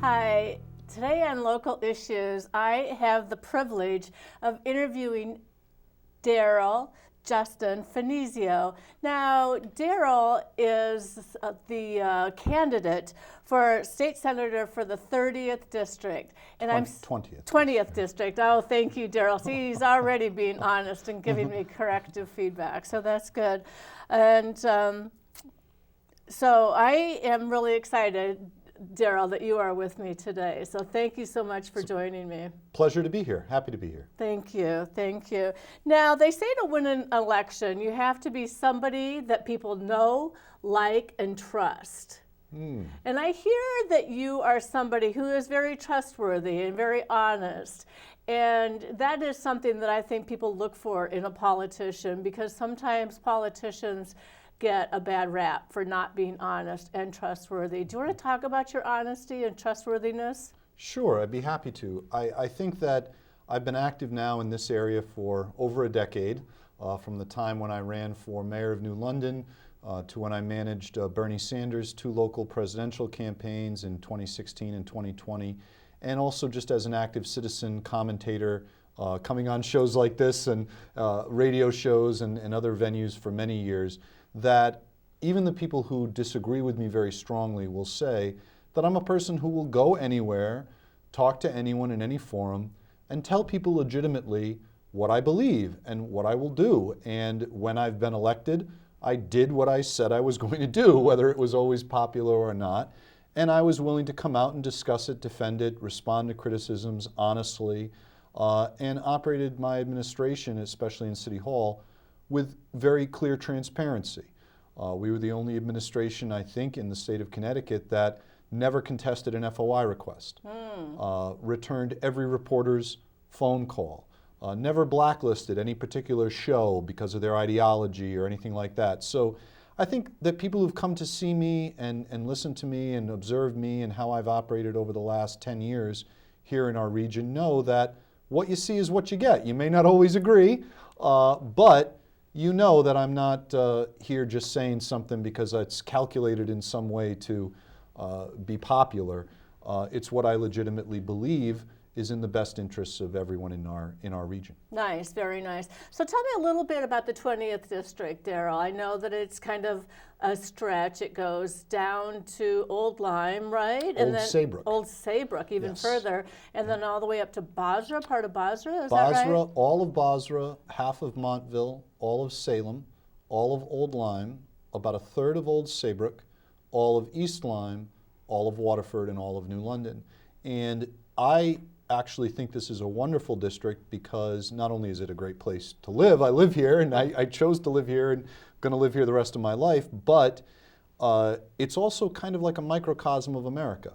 Hi, today on Local Issues, I have the privilege of interviewing Daryl Justin Finizio. Now, Daryl is the candidate for state senator for the 30th district. And 20th district. Oh, thank you, Daryl. See, he's already being honest and giving me corrective feedback, so that's good. And so I am really excited, Daryl, that you are with me today. So thank you so much for joining me. Pleasure to be here. Happy to be here. Thank you. Thank you. Now, they say to win an election, you have to be somebody that people know, like, and trust. And I hear that you are somebody who is very trustworthy and very honest. And that is something that I think people look for in a politician, because sometimes politicians get a bad rap for not being honest and trustworthy. Do you want to talk about your honesty and trustworthiness? Sure, I'd be happy to. I think that I've been active now in this area for over a decade, from the time when I ran for mayor of New London to when I managed Bernie Sanders' two local presidential campaigns in 2016 and 2020, and also just as an active citizen commentator, coming on shows like this and radio shows and other venues for many years, that even the people who disagree with me very strongly will say that I'm a person who will go anywhere, talk to anyone in any forum, and tell people legitimately what I believe and what I will do. And when I've been elected, I did what I said I was going to do, whether it was always popular or not. And I was willing to come out and discuss it, defend it, respond to criticisms honestly, and operated my administration, especially in City Hall, with very clear transparency. We were the only administration, I think, in the state of Connecticut that never contested an FOI request, returned every reporter's phone call, never blacklisted any particular show because of their ideology or anything like that. So I think that people who've come to see me and listen to me and observe me and how I've operated over the last 10 years here in our region know that what you see is what you get. You may not always agree, but you know that I'm not here just saying something because it's calculated in some way to be popular. It's what I legitimately believe is in the best interests of everyone in our region. Nice, very nice. So tell me a little bit about the 20th district, Daryl. I know that it's kind of a stretch. It goes down to Old Lyme, right? And then Saybrook. Old Saybrook, even further. And then all the way up to Bozrah, part of Bozrah, is Bozrah, that right? all of Bozrah, half of Montville, all of Salem, all of Old Lyme, about a third of Old Saybrook, all of East Lyme, all of Waterford, and all of New London. And I actually think this is a wonderful district because not only is it a great place to live, I live here and I chose to live here and going to live here the rest of my life, but it's also kind of like a microcosm of America.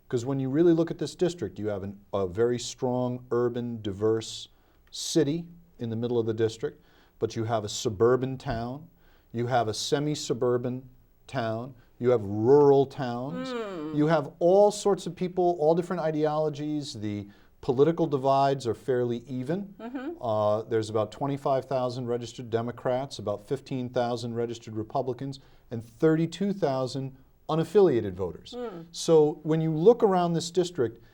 Because when you really look at this district, you have a very strong, urban, diverse city in the middle of the district, but you have a suburban town, you have a semi-suburban town, you have rural towns, you have all sorts of people, all different ideologies. The political divides are fairly even. There's about 25,000 registered Democrats, about 15,000 registered Republicans, and 32,000 unaffiliated voters. So when you look around this district,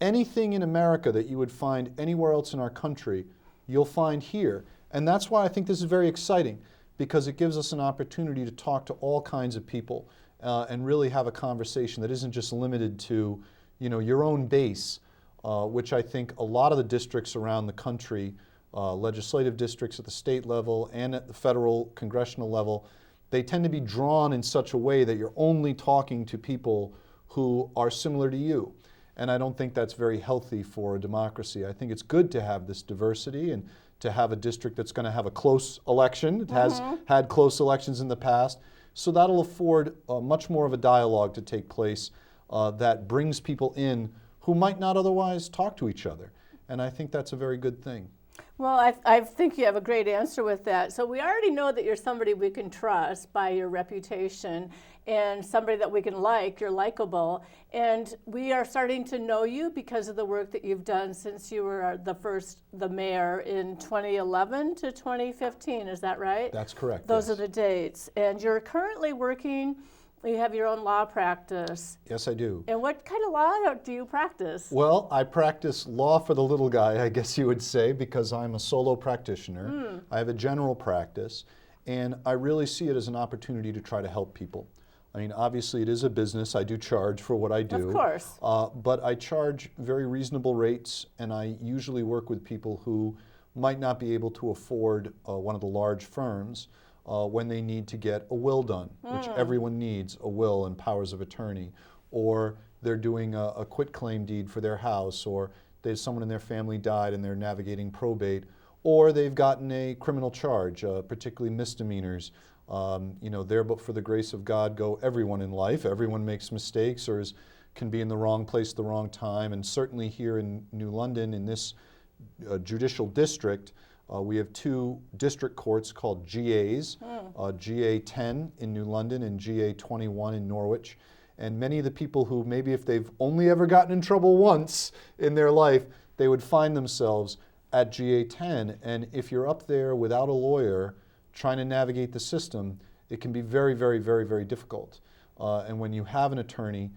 anything in America that you would find anywhere else in our country, you'll find here. And that's why I think this is very exciting, because it gives us an opportunity to talk to all kinds of people and really have a conversation that isn't just limited to, your own base, which I think a lot of the districts around the country, legislative districts at the state level and at the federal congressional level, they tend to be drawn in such a way that you're only talking to people who are similar to you. And I don't think that's very healthy for a democracy. I think it's good to have this diversity and to have a district that's going to have a close election. It has had close elections in the past. So that'll afford much more of a dialogue to take place that brings people in who might not otherwise talk to each other. And I think that's a very good thing. Well, I think you have a great answer with that. So we already know that you're somebody we can trust by your reputation and somebody that we can like. You're likable. And we are starting to know you because of the work that you've done since you were the mayor in 2011 to 2015. Is that right? That's correct. Those yes. are the dates. And you're currently working You have your own law practice. Yes, I do. And what kind of law do you practice? Well, I practice law for the little guy, I guess you would say, because I'm a solo practitioner. I have a general practice, and I really see it as an opportunity to try to help people. I mean, obviously it is a business. I do charge for what I do. Of course. But I charge very reasonable rates, and I usually work with people who might not be able to afford one of the large firms when they need to get a will done, which everyone needs, a will and powers of attorney, or they're doing a quitclaim deed for their house, or there's someone in their family died and they're navigating probate, or they've gotten a criminal charge, particularly misdemeanors. You know, there but for the grace of God go everyone in life. Everyone makes mistakes or can be in the wrong place at the wrong time, and certainly here in New London, in this judicial district, we have two district courts called GAs, GA 10 in New London and GA 21 in Norwich. And many of the people who maybe if they've only ever gotten in trouble once in their life, they would find themselves at GA 10. And if you're up there without a lawyer trying to navigate the system, it can be very, very, very, very difficult. And when you have an attorney,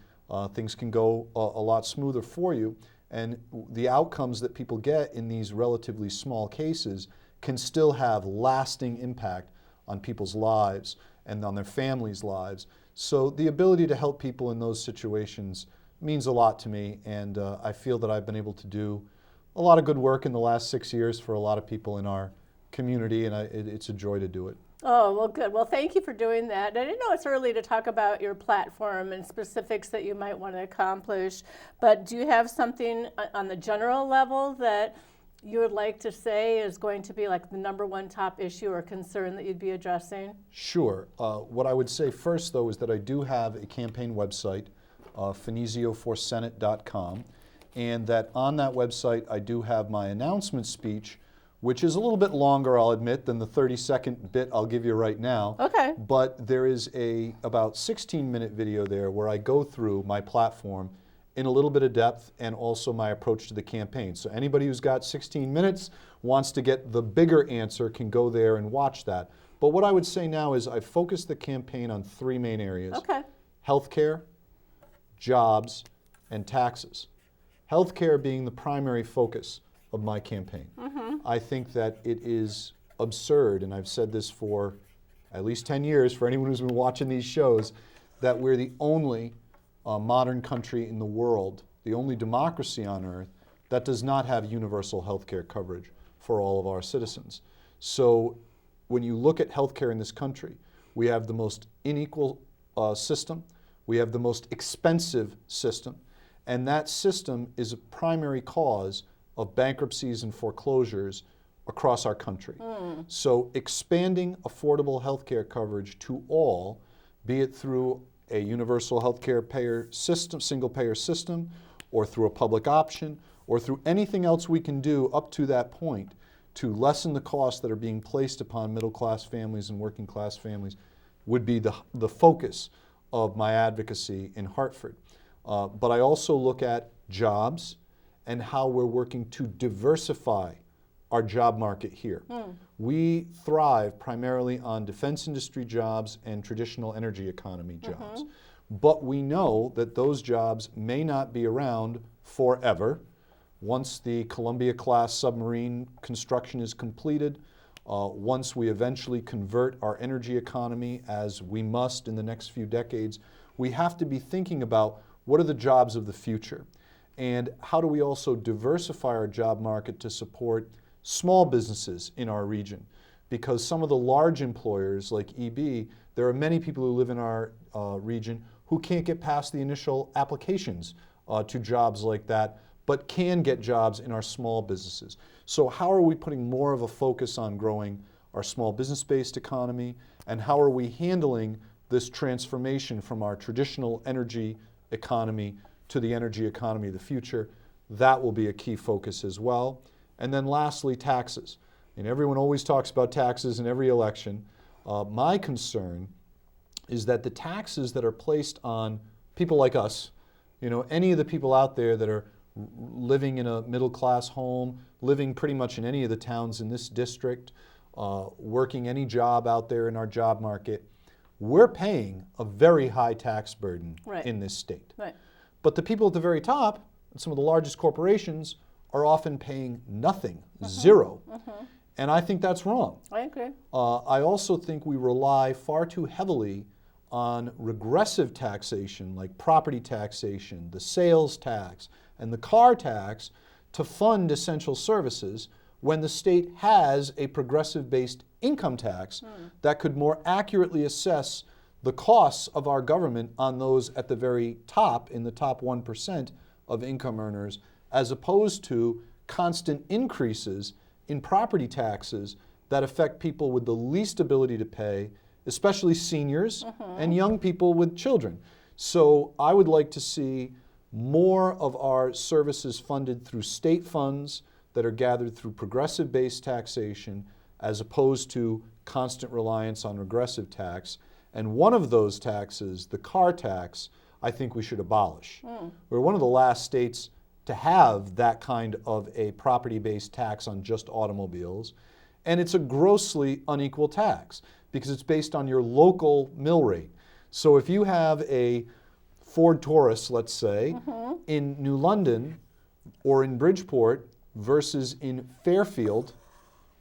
things can go a lot smoother for you. And the outcomes that people get in these relatively small cases can still have lasting impact on people's lives and on their families' lives. So the ability to help people in those situations means a lot to me, and I feel that I've been able to do a lot of good work in the last 6 years for a lot of people in our community, and it's a joy to do it. Oh, well, good. Well, thank you for doing that. I didn't know it's early to talk about your platform and specifics that you might want to accomplish, but do you have something on the general level that you would like to say is going to be like the #1 top issue or concern that you'd be addressing? Sure. What I would say first, though, is that I do have a campaign website, finizioforsenate.com, and that on that website I do have my announcement speech, which is a little bit longer, I'll admit, than the 30-second bit I'll give you right now. Okay. But there is about 16-minute video there where I go through my platform in a little bit of depth and also my approach to the campaign. So anybody who's got 16 minutes, wants to get the bigger answer, can go there and watch that. But what I would say now is I focused the campaign on 3 main areas. Okay. Healthcare, jobs, and taxes. Healthcare being the primary focus of my campaign. I think that it is absurd, and I've said this for at least 10 years for anyone who's been watching these shows, that we're the only modern country in the world, the only democracy on earth that does not have universal health care coverage for all of our citizens. So when you look at health care in this country, we have the most unequal system, we have the most expensive system, and that system is a primary cause of bankruptcies and foreclosures across our country. So expanding affordable health care coverage to all, be it through a universal health care payer system, single payer system, or through a public option, or through anything else we can do up to that point to lessen the costs that are being placed upon middle class families and working class families, would be the focus of my advocacy in Hartford. But I also look at jobs and how we're working to diversify our job market here. We thrive primarily on defense industry jobs and traditional energy economy jobs. But we know that those jobs may not be around forever. Once the Columbia-class submarine construction is completed, once we eventually convert our energy economy, as we must in the next few decades, we have to be thinking about what are the jobs of the future, and how do we also diversify our job market to support small businesses in our region. Because some of the large employers like EB, there are many people who live in our region who can't get past the initial applications to jobs like that, but can get jobs in our small businesses. So how are we putting more of a focus on growing our small business-based economy, and how are we handling this transformation from our traditional energy economy to the energy economy of the future? That will be a key focus as well. And then lastly, taxes. And everyone always talks about taxes in every election. My concern is that the taxes that are placed on people like us, you know, any of the people out there that are living in a middle-class home, living pretty much in any of the towns in this district, working any job out there in our job market, we're paying a very high tax burden Right. in this state. Right. But the people at the very top, some of the largest corporations, are often paying nothing, zero. And I think that's wrong. I agree. I also think we rely far too heavily on regressive taxation, like property taxation, the sales tax, and the car tax to fund essential services when the state has a progressive-based income tax that could more accurately assess the costs of our government on those at the very top, in the top 1% of income earners, as opposed to constant increases in property taxes that affect people with the least ability to pay, especially seniors and young people with children. So I would like to see more of our services funded through state funds that are gathered through progressive-based taxation as opposed to constant reliance on regressive tax. And one of those taxes, the car tax, I think we should abolish. We're one of the last states to have that kind of a property-based tax on just automobiles. And it's a grossly unequal tax because it's based on your local mill rate. So if you have a Ford Taurus, let's say, in New London or in Bridgeport versus in Fairfield,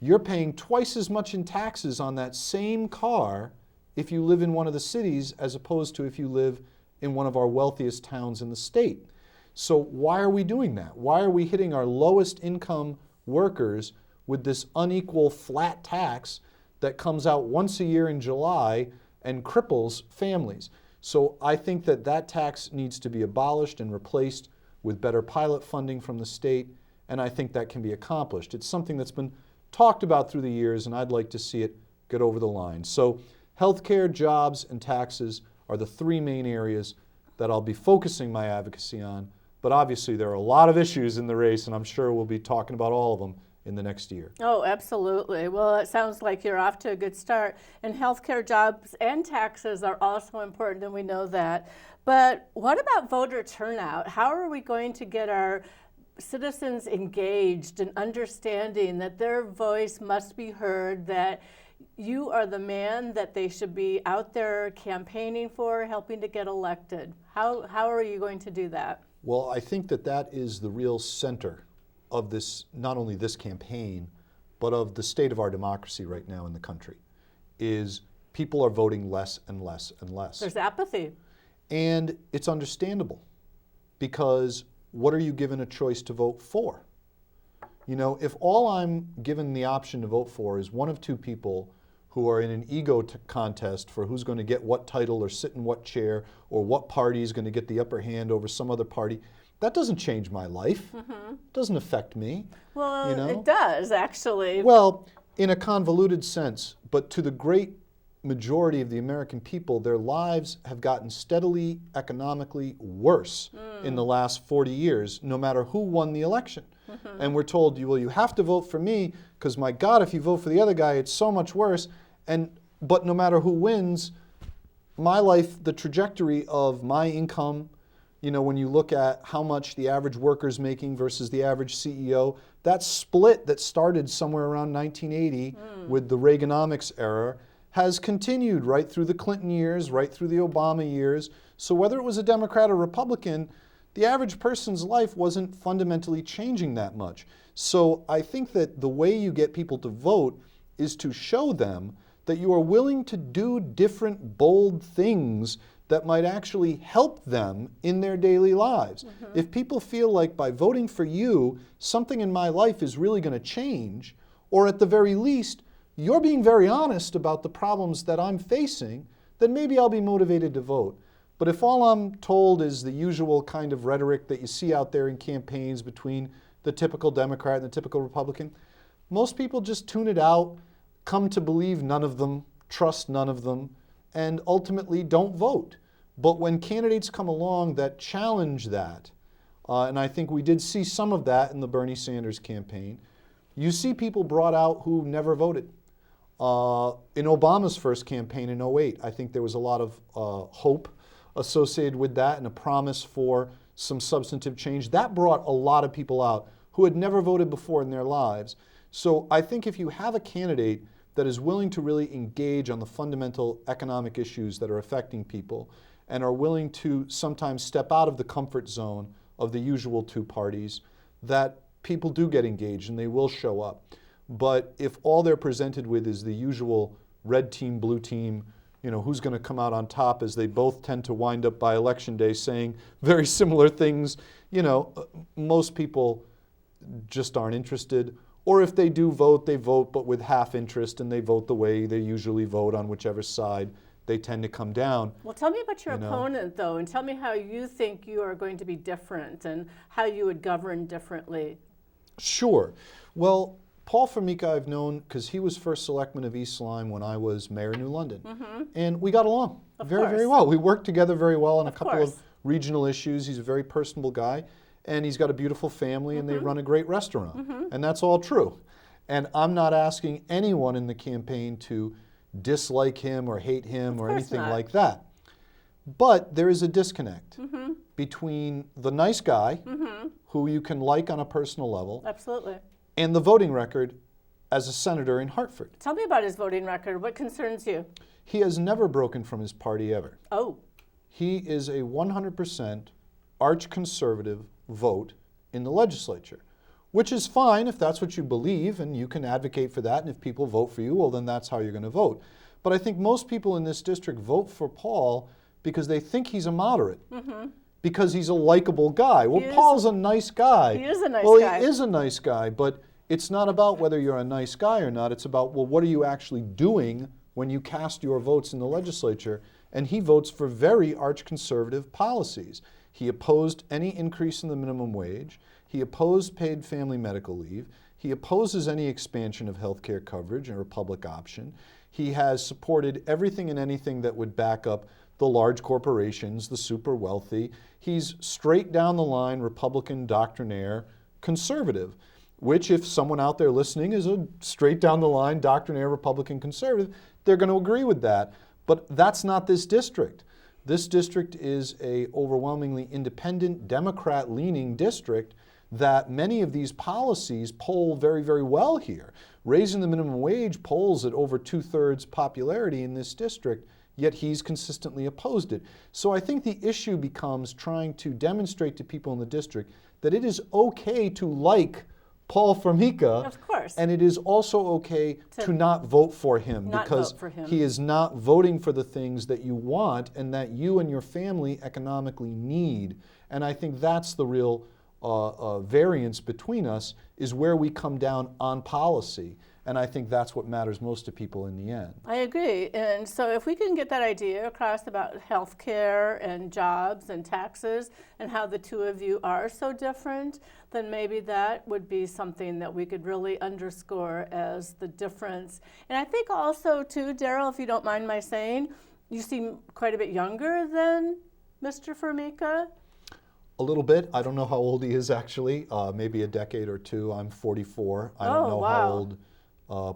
you're paying twice as much in taxes on that same car if you live in one of the cities as opposed to if you live in one of our wealthiest towns in the state. So why are we doing that? Why are we hitting our lowest income workers with this unequal flat tax that comes out once a year in July and cripples families? So I think that that tax needs to be abolished and replaced with better pilot funding from the state, and I think that can be accomplished. It's something that's been talked about through the years, and I'd like to see it get over the line. So healthcare, jobs, and taxes are the three main areas that I'll be focusing my advocacy on. But obviously there are a lot of issues in the race, and I'm sure we'll be talking about all of them in the next year. Oh, absolutely. Well, it sounds like you're off to a good start. And healthcare, jobs, and taxes are also important, and we know that. But what about voter turnout? How are we going to get our citizens engaged and understanding that their voice must be heard, that you are the man that they should be out there campaigning for, helping to get elected? How are you going to do that? Well, I think that that is the real center of this, not only this campaign, but of the state of our democracy right now in the country, is people are voting less and less and less. There's apathy. And it's understandable, because what are you given a choice to vote for? You know, if all I'm given the option to vote for is one of two people who are in an ego contest for who's going to get what title or sit in what chair or what party is going to get the upper hand over some other party, that doesn't change my life. It doesn't affect me. Well, you know? it does, actually. Well, in a convoluted sense, but to the great majority of the American people, their lives have gotten steadily economically worse in the last 40 years, no matter who won the election. And we're told, well, you have to vote for me because, my God, if you vote for the other guy, it's so much worse. But no matter who wins, my life, the trajectory of my income, you know, when you look at how much the average worker's making versus the average CEO, that split that started somewhere around 1980 with the Reaganomics era has continued right through the Clinton years, right through the Obama years. So whether it was a Democrat or Republican, the average person's life wasn't fundamentally changing that much. So I think that the way you get people to vote is to show them that you are willing to do different bold things that might actually help them in their daily lives. If people feel like by voting for you, something in my life is really going to change, or at the very least, you're being very honest about the problems that I'm facing, then maybe I'll be motivated to vote. But if all I'm told is the usual kind of rhetoric that you see out there in campaigns between the typical Democrat and the typical Republican, most people just tune it out, come to believe none of them, trust none of them, and ultimately don't vote. But when candidates come along that challenge that, and I think we did see some of that in the Bernie Sanders campaign, you see people brought out who never voted. In Obama's first campaign in 2008, I think there was a lot of hope associated with that and a promise for some substantive change. That brought a lot of people out who had never voted before in their lives. So I think if you have a candidate that is willing to really engage on the fundamental economic issues that are affecting people and are willing to sometimes step out of the comfort zone of the usual two parties, that people do get engaged and they will show up. But if all they're presented with is the usual red team, blue team, who's going to come out on top, as they both tend to wind up by election day saying very similar things, most people just aren't interested. Or if they do vote, they vote but with half interest, and they vote the way they usually vote on whichever side they tend to come down. Well, tell me about your opponent, though, and tell me how you think you are going to be different and how you would govern differently. Sure. Well, Paul Formica I've known because he was first selectman of East Lyme when I was mayor of New London. And we got along very well. We worked together very well on a couple of regional issues. He's a very personable guy, and he's got a beautiful family, and they run a great restaurant. And that's all true. And I'm not asking anyone in the campaign to dislike him or hate him or anything like that. But there is a disconnect between the nice guy, who you can like on a personal level, absolutely, and the voting record as a senator in Hartford. Tell me about his voting record. What concerns you? He has never broken from his party ever. Oh. He is a 100% arch-conservative vote in the legislature, which is fine if that's what you believe, and you can advocate for that, and if people vote for you, well, then that's how you're going to vote. But I think most people in this district vote for Paul because they think he's a moderate, because he's a likable guy. Well, Paul's a nice guy. He is a nice guy. Well, he is a nice guy, but it's not about whether you're a nice guy or not. It's about, well, what are you actually doing when you cast your votes in the legislature? And he votes for very arch-conservative policies. He opposed any increase in the minimum wage. He opposed paid family medical leave. He opposes any expansion of health care coverage or a public option. He has supported everything and anything that would back up the large corporations, the super wealthy. He's straight down the line Republican doctrinaire conservative, which if someone out there listening is a straight down the line doctrinaire Republican conservative, they're going to agree with that. But that's not this district. This district is a overwhelmingly independent, Democrat-leaning district that many of these policies poll very, very well here. Raising the minimum wage polls at over 2/3 popularity in this district, yet he's consistently opposed it. So I think the issue becomes trying to demonstrate to people in the district that it is okay to like Paul Formica, of course, and it is also okay to not vote for him, because he is not voting for the things that you want and that you and your family economically need. And I think that's the real variance between us, is where we come down on policy. And I think that's what matters most to people in the end. I agree. And so if we can get that idea across about health care and jobs and taxes and how the two of you are so different, then maybe that would be something that we could really underscore as the difference. And I think also, too, Daryl, if you don't mind my saying, you seem quite a bit younger than Mr. Formica. A little bit. I don't know how old he is, actually. Maybe a decade or two. I'm 44. I don't know how old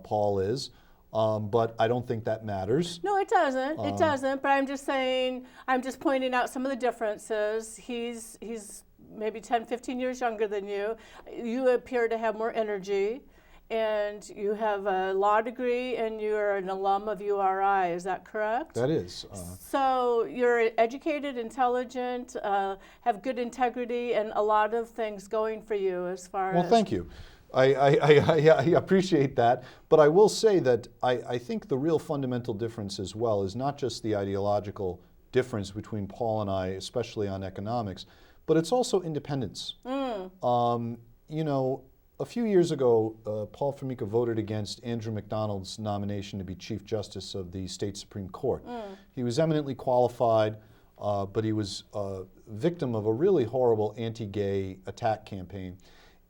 Paul is, but I don't think that matters. No, it doesn't. It doesn't. But I'm just saying, I'm just pointing out some of the differences. He's maybe 10, 15 years younger than you. You appear to have more energy, and you have a law degree, and you're an alum of URI. Is that correct? That is. So you're educated, intelligent, have good integrity, and a lot of things going for you as far as... Well, thank you. I appreciate that, but I will say that I think the real fundamental difference as well is not just the ideological difference between Paul and I, especially on economics, but it's also independence. You know, a few years ago, Paul Formica voted against Andrew McDonald's nomination to be Chief Justice of the State Supreme Court. He was eminently qualified, but he was a victim of a really horrible anti-gay attack campaign.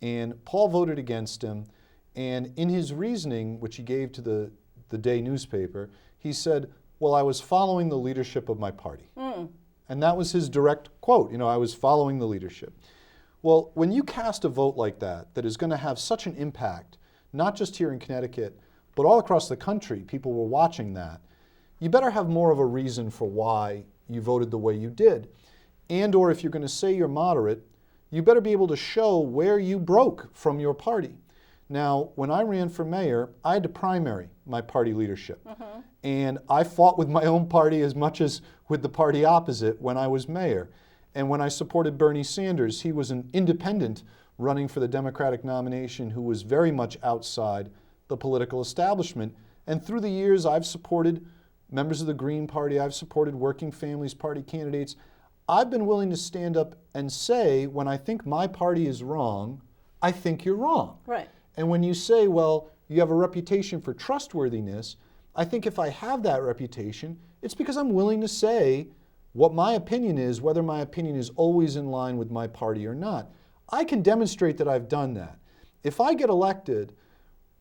And Paul voted against him, and in his reasoning, which he gave to the day newspaper, he said, well, I was following the leadership of my party. And that was his direct quote, I was following the leadership. Well, when you cast a vote like that, that is going to have such an impact, not just here in Connecticut, but all across the country, people were watching that, you better have more of a reason for why you voted the way you did. And or if you're going to say you're moderate, you better be able to show where you broke from your party. Now, when I ran for mayor, I had to primary my party leadership. And I fought with my own party as much as with the party opposite when I was mayor. And when I supported Bernie Sanders, he was an independent running for the Democratic nomination who was very much outside the political establishment. And through the years, I've supported members of the Green Party, I've supported Working Families Party candidates. I've been willing to stand up and say, when I think my party is wrong, I think you're wrong. Right. And when you say, well, you have a reputation for trustworthiness, I think if I have that reputation, it's because I'm willing to say what my opinion is, whether my opinion is always in line with my party or not. I can demonstrate that I've done that. If I get elected,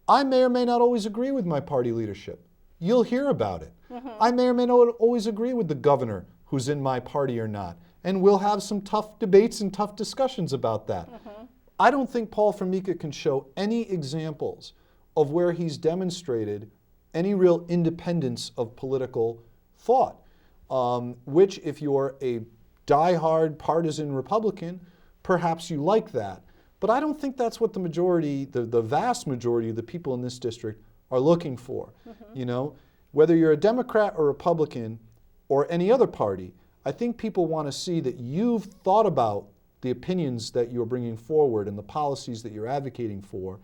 I may or may not always agree with my party leadership. You'll hear about it. I may or may not always agree with the governor who's in my party or not. And we'll have some tough debates and tough discussions about that. I don't think Paul Formica can show any examples of where he's demonstrated any real independence of political thought, which if you're a diehard partisan Republican, perhaps you like that. But I don't think that's what the majority, the vast majority of the people in this district are looking for. You know, whether you're a Democrat or Republican or any other party, I think people want to see that you've thought about the opinions that you're bringing forward and the policies that you're advocating for,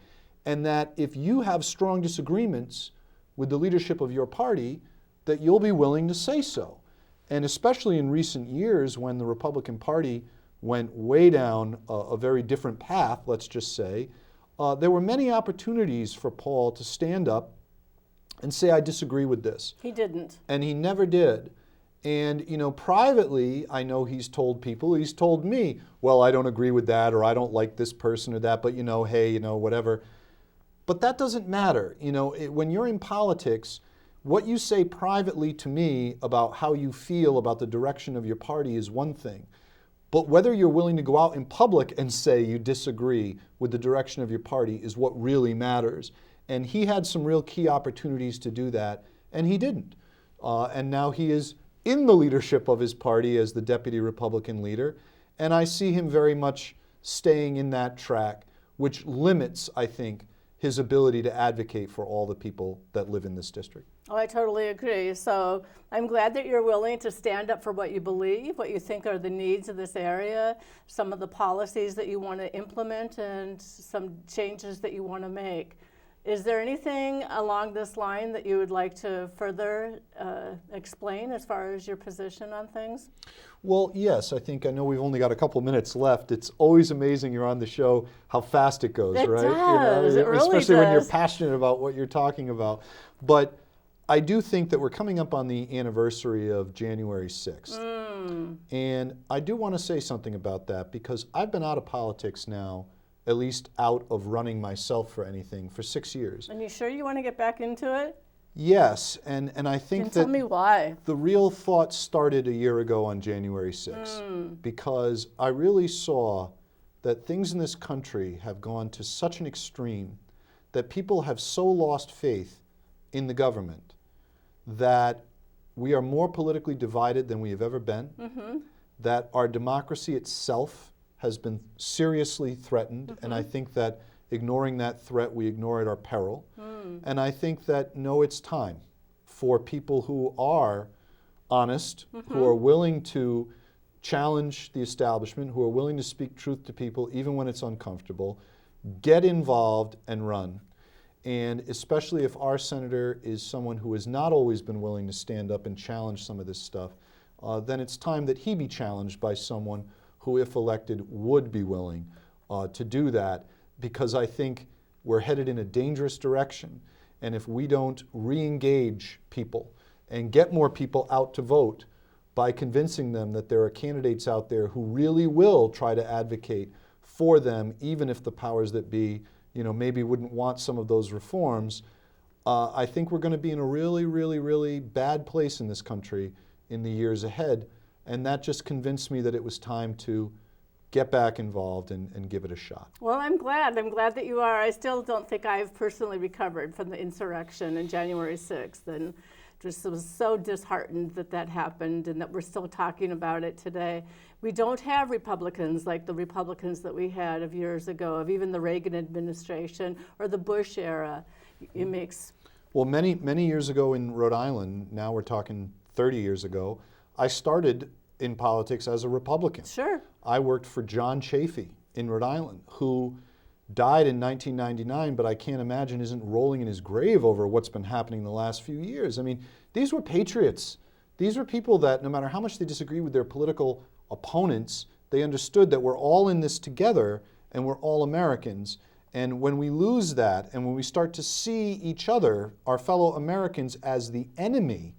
and that if you have strong disagreements with the leadership of your party, that you'll be willing to say so. And especially in recent years when the Republican Party went way down a very different path, let's just say, there were many opportunities for Paul to stand up and say, I disagree with this. He didn't. And he never did. And, you know, privately, I know he's told people, he's told me, well, I don't agree with that, or I don't like this person or that, but, you know, hey, you know, whatever. But that doesn't matter. You know, when you're in politics, what you say privately to me about how you feel about the direction of your party is one thing. But whether you're willing to go out in public and say you disagree with the direction of your party is what really matters. And he had some real key opportunities to do that, and he didn't. And now he is in the leadership of his party as the deputy Republican leader, and I see him very much staying in that track, which limits, I think, his ability to advocate for all the people that live in this district. Oh, I totally agree. So I'm glad that you're willing to stand up for what you believe, what you think are the needs of this area, some of the policies that you want to implement, and some changes that you want to make. Is there anything along this line that you would like to further explain as far as your position on things? Well, yes, I know we've only got a couple minutes left. It's always amazing you're on the show how fast it goes, it right? Does. It really especially does. When you're passionate about what you're talking about. But I do think that we're coming up on the anniversary of January 6th. And I do want to say something about that because I've been out of politics now, at least out of running myself for anything, for 6 years. And you sure you want to get back into it? Yes, and I think that tell me why. The real thought started a year ago on January 6th because I really saw that things in this country have gone to such an extreme that people have so lost faith in the government that we are more politically divided than we have ever been, that our democracy itself has been seriously threatened, and I think that ignoring that threat, we ignore at our peril. And I think that, no, it's time for people who are honest, who are willing to challenge the establishment, who are willing to speak truth to people, even when it's uncomfortable, get involved and run. And especially if our senator is someone who has not always been willing to stand up and challenge some of this stuff, then it's time that he be challenged by someone who, if elected, would be willing to do that, because I think we're headed in a dangerous direction. And if we don't re-engage people and get more people out to vote by convincing them that there are candidates out there who really will try to advocate for them, even if the powers that be, you know, maybe wouldn't want some of those reforms, I think we're going to be in a really, really, really bad place in this country in the years ahead. And that just convinced me that it was time to get back involved and give it a shot. Well, I'm glad that you are. I still don't think I've personally recovered from the insurrection in January 6th. And just was so disheartened that that happened and that we're still talking about it today. We don't have Republicans like the Republicans that we had of years ago, of even the Reagan administration or the Bush era. It makes... Well, many years ago in Rhode Island, now we're talking 30 years ago, I started in politics as a Republican. Sure. I worked for John Chafee in Rhode Island, who died in 1999, but I can't imagine isn't rolling in his grave over what's been happening the last few years. I mean, these were patriots. These were people that no matter how much they disagree with their political opponents, they understood that we're all in this together and we're all Americans. And when we lose that and when we start to see each other, our fellow Americans, as the enemy,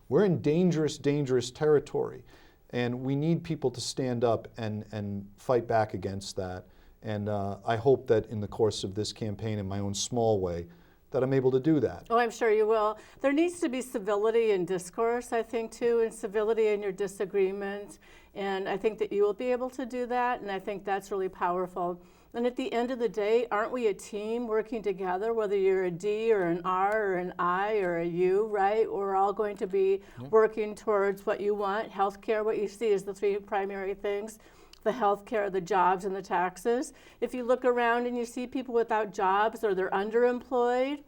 we're in dangerous, dangerous territory. And we need people to stand up and fight back against that. And I hope that in the course of this campaign, in my own small way, that I'm able to do that. Oh, I'm sure you will. There needs to be civility in discourse, I think, too, and civility in your disagreement. And I think that you will be able to do that, and I think that's really powerful. And at the end of the day, aren't we a team working together, whether you're a D or an R or an I or a U, right? We're all going to be working towards what you want. Healthcare, what you see is the three primary things. The healthcare, the jobs, and the taxes. If you look around and you see people without jobs or they're underemployed,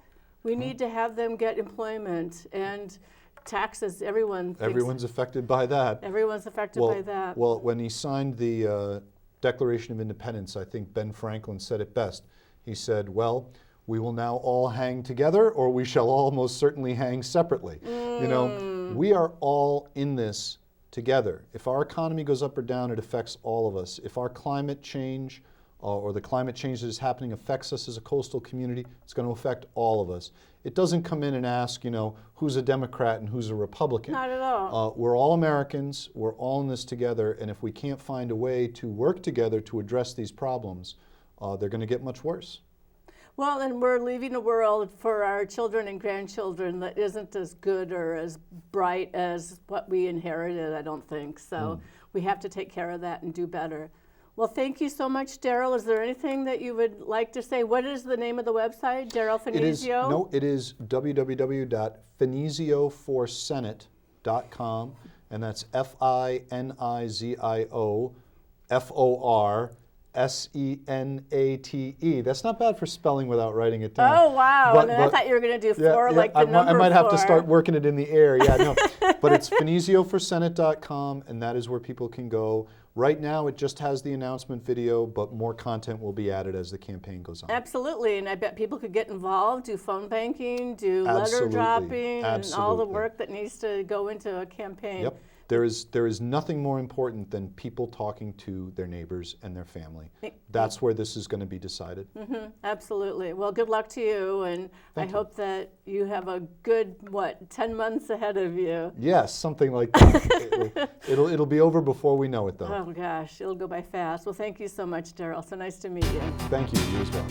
we need to have them get employment. And taxes, everyone's affected by that. Everyone's affected by that. Well, when he signed the Declaration of Independence, I think Ben Franklin said it best. He said, well, we will now all hang together or we shall all most certainly hang separately. You know, we are all in this together. If our economy goes up or down, it affects all of us. If our climate change or the climate change that is happening affects us as a coastal community, it's going to affect all of us. It doesn't come in and ask, you know, who's a Democrat and who's a Republican. Not at all. We're all Americans. We're all in this together. And if we can't find a way to work together to address these problems, they're going to get much worse. Well, and we're leaving a world for our children and grandchildren that isn't as good or as bright as what we inherited, I don't think. So we have to take care of that and do better. Well, thank you so much, Daryl. Is there anything that you would like to say? What is the name of the website, Daryl Finizio? It is www.finizioforsenate.com, and that's FINIZIOFORSENATE. That's not bad for spelling without writing it down. Oh, wow. But I thought you were going to do four like the number I might have four. to start working it in the air. Yeah, no. But it's finizioforsenate.com, and that is where people can go. Right now, it just has the announcement video, but more content will be added as the campaign goes on. Absolutely, and I bet people could get involved, do phone banking, do letter dropping, and all the work that needs to go into a campaign. Yep. There is nothing more important than people talking to their neighbors and their family. That's where this is going to be decided. Absolutely. Well, good luck to you, and I hope that you have a good, 10 months ahead of you. Yes, something like that. it'll be over before we know it, though. Oh, gosh, it'll go by fast. Well, thank you so much, Daryl. So nice to meet you. Thank you. You as well.